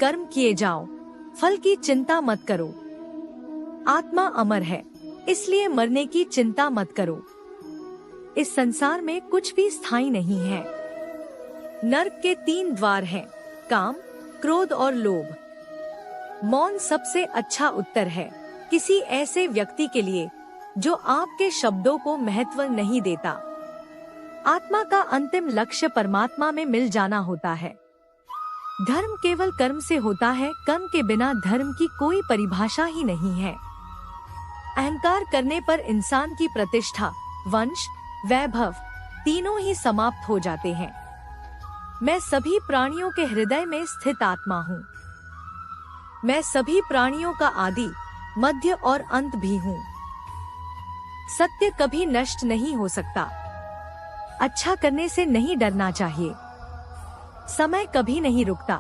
कर्म किए जाओ, फल की चिंता मत करो। आत्मा अमर है, इसलिए मरने की चिंता मत करो। इस संसार में कुछ भी स्थायी नहीं है। नर्क के 3 द्वार हैं, काम, क्रोध और लोभ। मौन सबसे अच्छा उत्तर है किसी ऐसे व्यक्ति के लिए जो आपके शब्दों को महत्व नहीं देता। आत्मा का अंतिम लक्ष्य परमात्मा में मिल जाना होता है। धर्म केवल कर्म से होता है, कर्म के बिना धर्म की कोई परिभाषा ही नहीं है। अहंकार करने पर इंसान की प्रतिष्ठा, वंश, वैभव तीनों ही समाप्त हो जाते हैं। मैं सभी प्राणियों के हृदय में स्थित आत्मा हूँ। मैं सभी प्राणियों का आदि, मध्य और अंत भी हूँ। सत्य कभी नष्ट नहीं हो सकता। अच्छा करने से नहीं डरना चाहिए। समय कभी नहीं रुकता।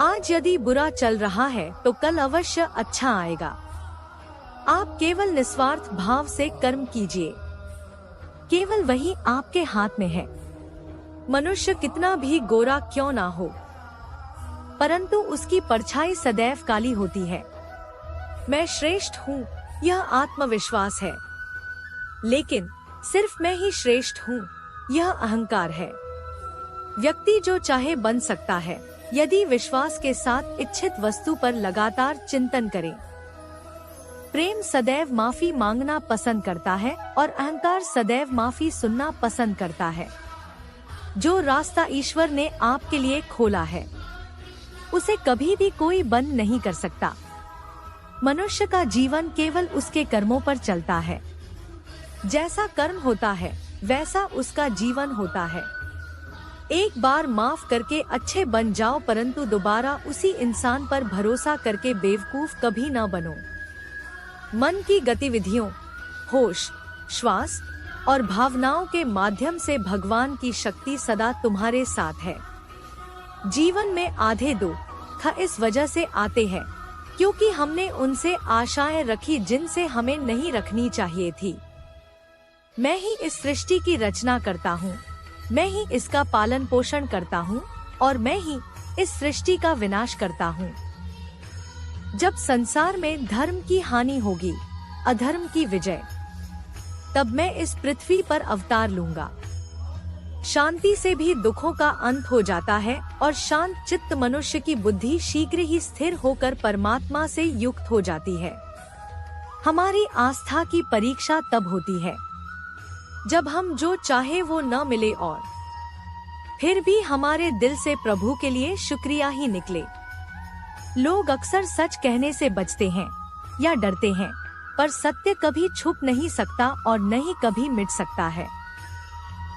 आज यदि बुरा चल रहा है तो कल अवश्य अच्छा आएगा। आप केवल निस्वार्थ भाव से कर्म कीजिए, केवल वही आपके हाथ में है। मनुष्य कितना भी गोरा क्यों ना हो, परंतु उसकी परछाई सदैव काली होती है। मैं श्रेष्ठ हूँ, यह आत्मविश्वास है, लेकिन सिर्फ मैं ही श्रेष्ठ हूँ, यह अहंकार है। व्यक्ति जो चाहे बन सकता है यदि विश्वास के साथ इच्छित वस्तु पर लगातार चिंतन करे। प्रेम सदैव माफी मांगना पसंद करता है और अहंकार सदैव माफी सुनना पसंद करता है। जो रास्ता ईश्वर ने आपके लिए खोला है उसे कभी भी कोई बंद नहीं कर सकता। मनुष्य का जीवन केवल उसके कर्मों पर चलता है। जैसा कर्म होता है वैसा उसका जीवन होता है। एक बार माफ करके अच्छे बन जाओ, परंतु दोबारा उसी इंसान पर भरोसा करके बेवकूफ कभी न बनो। मन की गतिविधियों, होश, श्वास और भावनाओं के माध्यम से भगवान की शक्ति सदा तुम्हारे साथ है। जीवन में आधे दुख इस वजह से आते हैं क्योंकि हमने उनसे आशाएं रखी जिनसे हमें नहीं रखनी चाहिए थी। मैं ही इस सृष्टि की रचना करता हूँ, मैं ही इसका पालन पोषण करता हूँ और मैं ही इस सृष्टि का विनाश करता हूँ। जब संसार में धर्म की हानि होगी, अधर्म की विजय, तब मैं इस पृथ्वी पर अवतार लूंगा। शांति से भी दुखों का अंत हो जाता है और शांत चित्त मनुष्य की बुद्धि शीघ्र ही स्थिर होकर परमात्मा से युक्त हो जाती है। हमारी आस्था की परीक्षा तब होती है जब हम जो चाहे वो न मिले और फिर भी हमारे दिल से प्रभु के लिए शुक्रिया ही निकले। लोग अक्सर सच कहने से बचते हैं या डरते हैं, पर सत्य कभी छुप नहीं सकता और न ही कभी मिट सकता है।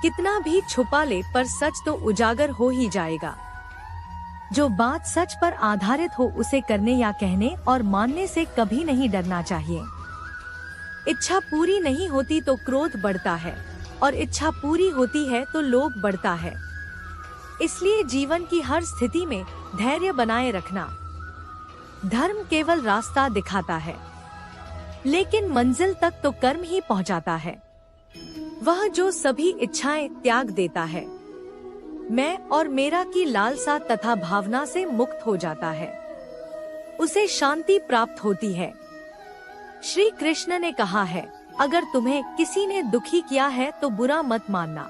कितना भी छुपा ले पर सच तो उजागर हो ही जाएगा। जो बात सच पर आधारित हो उसे करने या कहने और मानने से कभी नहीं डरना चाहिए। इच्छा पूरी नहीं होती तो क्रोध बढ़ता है और इच्छा पूरी होती है तो लोभ बढ़ता है। इसलिए जीवन की हर स्थिति में धैर्य बनाए रखना। धर्म केवल रास्ता दिखाता है, लेकिन मंजिल तक तो कर्म ही पहुंचाता है। वह जो सभी इच्छाएं त्याग देता है, मैं और मेरा की लालसा तथा भावना से मुक्त हो जाता है, उसे शांति प्राप्त होती है। श्री कृष्ण ने कहा है, अगर तुम्हें किसी ने दुखी किया है तो बुरा मत मानना।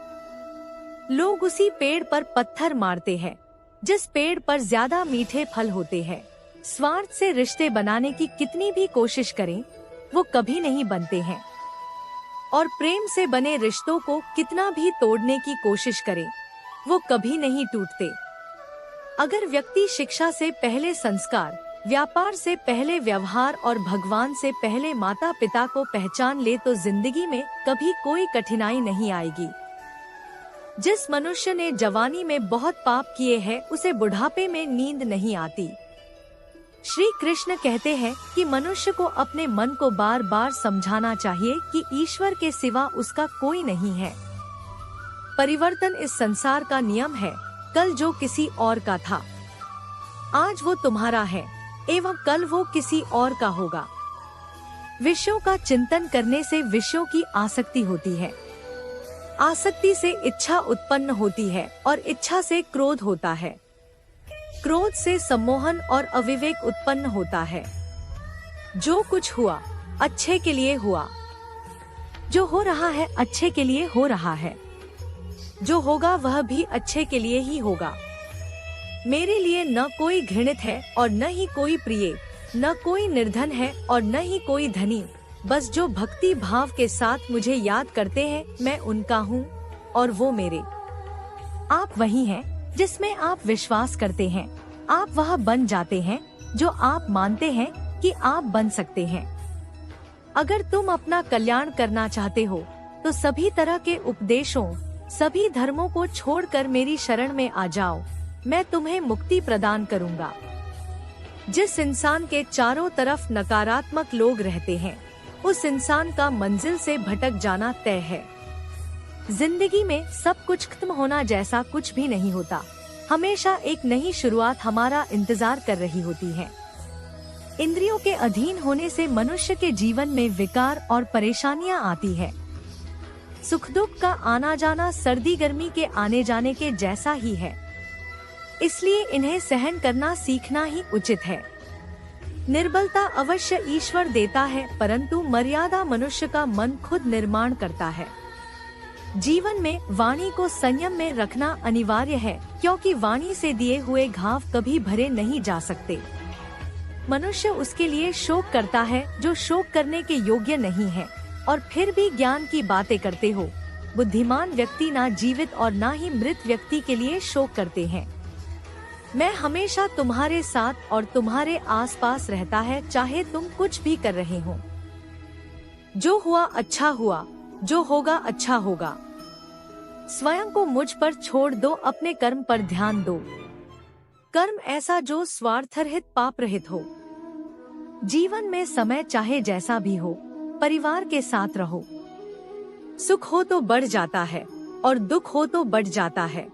लोग उसी पेड़ पर पत्थर मारते हैं जिस पेड़ पर ज्यादा मीठे फल होते हैं। स्वार्थ से रिश्ते बनाने की कितनी भी कोशिश करें, वो कभी नहीं बनते हैं, और प्रेम से बने रिश्तों को कितना भी तोड़ने की कोशिश करें, वो कभी नहीं टूटते। अगर व्यक्ति शिक्षा से पहले संस्कार, व्यापार से पहले व्यवहार और भगवान से पहले माता पिता को पहचान ले तो जिंदगी में कभी कोई कठिनाई नहीं आएगी। जिस मनुष्य ने जवानी में बहुत पाप किए हैं उसे बुढ़ापे में नींद नहीं आती। श्री कृष्ण कहते हैं कि मनुष्य को अपने मन को बार बार समझाना चाहिए कि ईश्वर के सिवा उसका कोई नहीं है। परिवर्तन इस संसार का नियम है। कल जो किसी और का था, आज वो तुम्हारा है एवं कल वो किसी और का होगा। विषयों का चिंतन करने से विषयों की आसक्ति होती है, आसक्ति से इच्छा उत्पन्न होती है और इच्छा से क्रोध होता है, क्रोध से सम्मोहन और अविवेक उत्पन्न होता है। जो कुछ हुआ अच्छे के लिए हुआ, जो हो रहा है अच्छे के लिए हो रहा है, जो होगा वह भी अच्छे के लिए ही होगा। मेरे लिए न कोई घृणित है और न ही कोई प्रिय, न कोई निर्धन है और न ही कोई धनी। बस जो भक्ति भाव के साथ मुझे याद करते हैं, मैं उनका हूँ और वो मेरे। आप वही हैं जिसमें आप विश्वास करते हैं। आप वह बन जाते हैं जो आप मानते हैं कि आप बन सकते हैं। अगर तुम अपना कल्याण करना चाहते हो तो सभी तरह के उपदेशों, सभी धर्मों को छोड़कर मेरी शरण में आ जाओ। मैं तुम्हें मुक्ति प्रदान करूंगा। जिस इंसान के चारों तरफ नकारात्मक लोग रहते हैं, उस इंसान का मंजिल से भटक जाना तय है। जिंदगी में सब कुछ खत्म होना जैसा कुछ भी नहीं होता। हमेशा एक नई शुरुआत हमारा इंतजार कर रही होती है। इंद्रियों के अधीन होने से मनुष्य के जीवन में विकार और परेशानियां आती है। सुख दुख का आना जाना सर्दी गर्मी के आने जाने के जैसा ही है, इसलिए इन्हें सहन करना सीखना ही उचित है। निर्बलता अवश्य ईश्वर देता है, परंतु मर्यादा मनुष्य का मन खुद निर्माण करता है। जीवन में वाणी को संयम में रखना अनिवार्य है, क्योंकि वाणी से दिए हुए घाव कभी भरे नहीं जा सकते। मनुष्य उसके लिए शोक करता है जो शोक करने के योग्य नहीं है, और फिर भी ज्ञान की बातें करते हो। बुद्धिमान व्यक्ति ना जीवित और ना ही मृत व्यक्ति के लिए शोक करते हैं। मैं हमेशा तुम्हारे साथ और तुम्हारे आसपास रहता है, चाहे तुम कुछ भी कर रहे हो। जो हुआ अच्छा हुआ, जो होगा अच्छा होगा। स्वयं को मुझ पर छोड़ दो, अपने कर्म पर ध्यान दो। कर्म ऐसा जो स्वार्थरहित पाप रहित हो। जीवन में समय चाहे जैसा भी हो, परिवार के साथ रहो। सुख हो तो बढ़ जाता है और दुख हो तो बढ़ जाता है।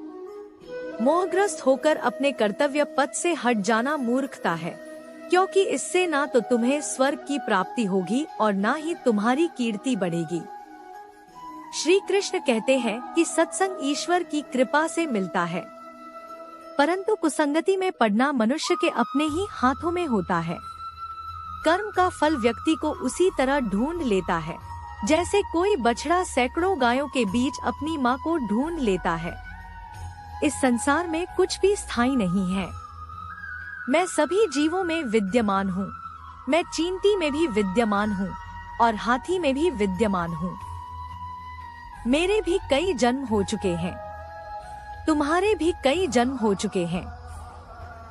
मोहग्रस्त होकर अपने कर्तव्य पथ से हट जाना मूर्खता है, क्योंकि इससे ना तो तुम्हें स्वर्ग की प्राप्ति होगी और ना ही तुम्हारी कीर्ति बढ़ेगी। श्री कृष्ण कहते हैं कि सत्संग ईश्वर की कृपा से मिलता है, परंतु कुसंगति में पड़ना मनुष्य के अपने ही हाथों में होता है। कर्म का फल व्यक्ति को उसी तरह ढूंढ लेता है, जैसे कोई बछड़ा सैकड़ों गायों के बीच अपनी माँ को ढूंढ लेता है। इस संसार में कुछ भी स्थायी नहीं है। मैं सभी जीवों में विद्यमान हूँ। मैं चींटी में भी विद्यमान हूँ और हाथी में भी विद्यमान हूँ। मेरे भी कई जन्म हो चुके हैं, तुम्हारे भी कई जन्म हो चुके हैं।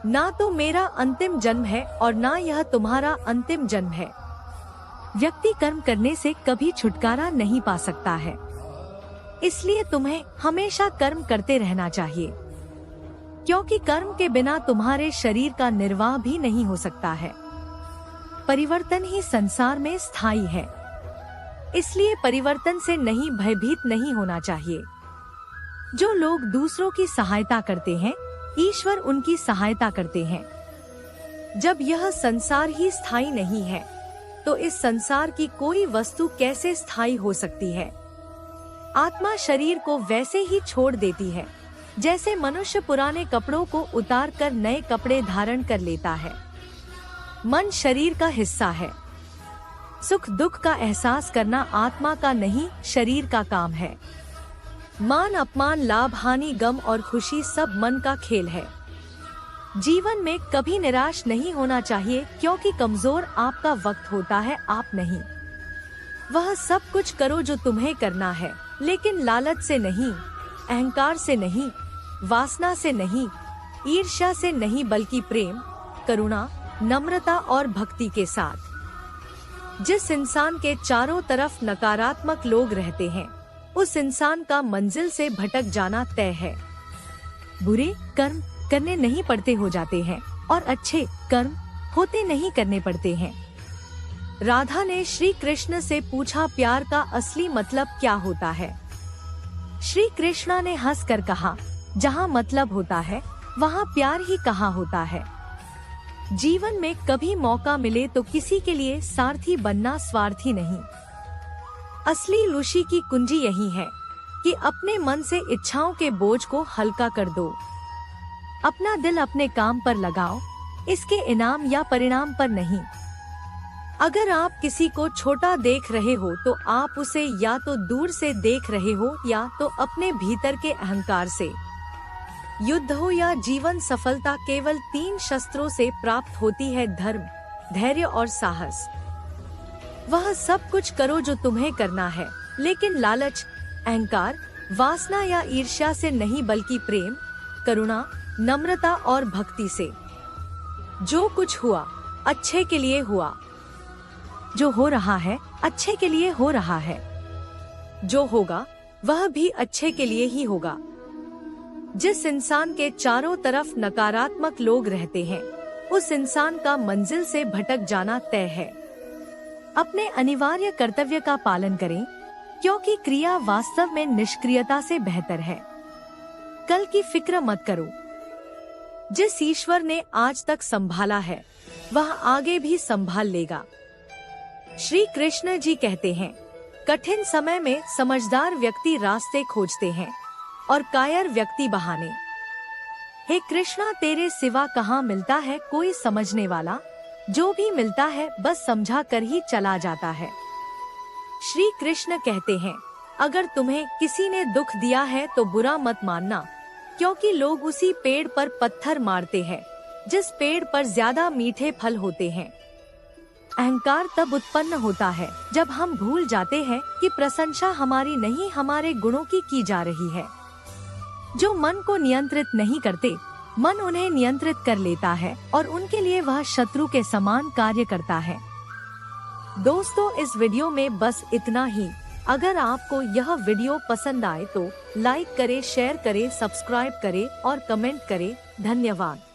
ना तो मेरा अंतिम जन्म है और ना यह तुम्हारा अंतिम जन्म है। व्यक्ति कर्म करने से कभी छुटकारा नहीं पा सकता है, इसलिए तुम्हें हमेशा कर्म करते रहना चाहिए, क्योंकि कर्म के बिना तुम्हारे शरीर का निर्वाह भी नहीं हो सकता है। परिवर्तन ही संसार में स्थायी है, इसलिए परिवर्तन से नहीं भयभीत नहीं होना चाहिए। जो लोग दूसरों की सहायता करते हैं, ईश्वर उनकी सहायता करते हैं। जब यह संसार ही स्थायी नहीं है, तो इस संसार की कोई वस्तु कैसे स्थायी हो सकती है। आत्मा शरीर को वैसे ही छोड़ देती है, जैसे मनुष्य पुराने कपड़ों को उतार कर नए कपड़े धारण कर लेता है। मन शरीर का हिस्सा है। सुख दुख का एहसास करना आत्मा का नहीं, शरीर का काम है। मान अपमान, लाभ हानि, गम और खुशी सब मन का खेल है। जीवन में कभी निराश नहीं होना चाहिए, क्योंकि कमजोर आपका वक्त होता है, आप नहीं। वह सब कुछ करो जो तुम्हें करना है, लेकिन लालच से नहीं, अहंकार से नहीं, वासना से नहीं, ईर्ष्या से नहीं, बल्कि प्रेम, करुणा, नम्रता और भक्ति के साथ। जिस इंसान के चारों तरफ नकारात्मक लोग रहते हैं, उस इंसान का मंजिल से भटक जाना तय है। बुरे कर्म करने नहीं पड़ते हो जाते हैं और अच्छे कर्म होते नहीं करने पड़ते हैं। राधा ने श्री कृष्ण से पूछा, प्यार का असली मतलब क्या होता है? श्री कृष्णा ने हंसकर कहा, जहाँ मतलब होता है वहाँ प्यार ही कहाँ होता है। जीवन में कभी मौका मिले तो किसी के लिए सारथी बनना, स्वार्थी नहीं। असली ऋषि की कुंजी यही है कि अपने मन से इच्छाओं के बोझ को हल्का कर दो। अपना दिल अपने काम पर लगाओ, इसके इनाम या परिणाम पर नहीं। अगर आप किसी को छोटा देख रहे हो तो आप उसे या तो दूर से देख रहे हो या तो अपने भीतर के अहंकार से। युद्ध हो या जीवन सफलता केवल 3 शस्त्रों से प्राप्त होती है, धर्म, धैर्य और साहस। वह सब कुछ करो जो तुम्हें करना है, लेकिन लालच, अहंकार, वासना या ईर्ष्या से नहीं, बल्कि प्रेम, करुणा, नम्रता और भक्ति से। जो कुछ हुआ अच्छे के लिए हुआ। जो हो रहा है अच्छे के लिए हो रहा है। जो होगा वह भी अच्छे के लिए ही होगा। जिस इंसान के चारों तरफ नकारात्मक लोग रहते हैं, उस इंसान का मंजिल से भटक जाना तय है। अपने अनिवार्य कर्तव्य का पालन करें, क्योंकि क्रिया वास्तव में निष्क्रियता से बेहतर है। कल की फिक्र मत करो। जिस ईश्वर ने आज तक संभाला है, वह आगे भी संभाल लेगा। श्री कृष्ण जी कहते हैं, कठिन समय में समझदार व्यक्ति रास्ते खोजते हैं और कायर व्यक्ति बहाने। हे कृष्णा, तेरे सिवा कहाँ मिलता है कोई समझने वाला? जो भी मिलता है बस समझा कर ही चला जाता है। श्री कृष्ण कहते हैं, अगर तुम्हें किसी ने दुख दिया है तो बुरा मत मानना, क्योंकि लोग उसी पेड़ पर पत्थर मारते हैं जिस पेड़ पर ज्यादा मीठे फल होते हैं। अहंकार तब उत्पन्न होता है जब हम भूल जाते हैं कि प्रशंसा हमारी नहीं, हमारे गुणों की जा रही है। जो मन को नियंत्रित नहीं करते, मन उन्हें नियंत्रित कर लेता है और उनके लिए वह शत्रु के समान कार्य करता है। दोस्तों, इस वीडियो में बस इतना ही। अगर आपको यह वीडियो पसंद आए तो लाइक करें, शेयर करें, सब्सक्राइब करें और कमेंट करें। धन्यवाद।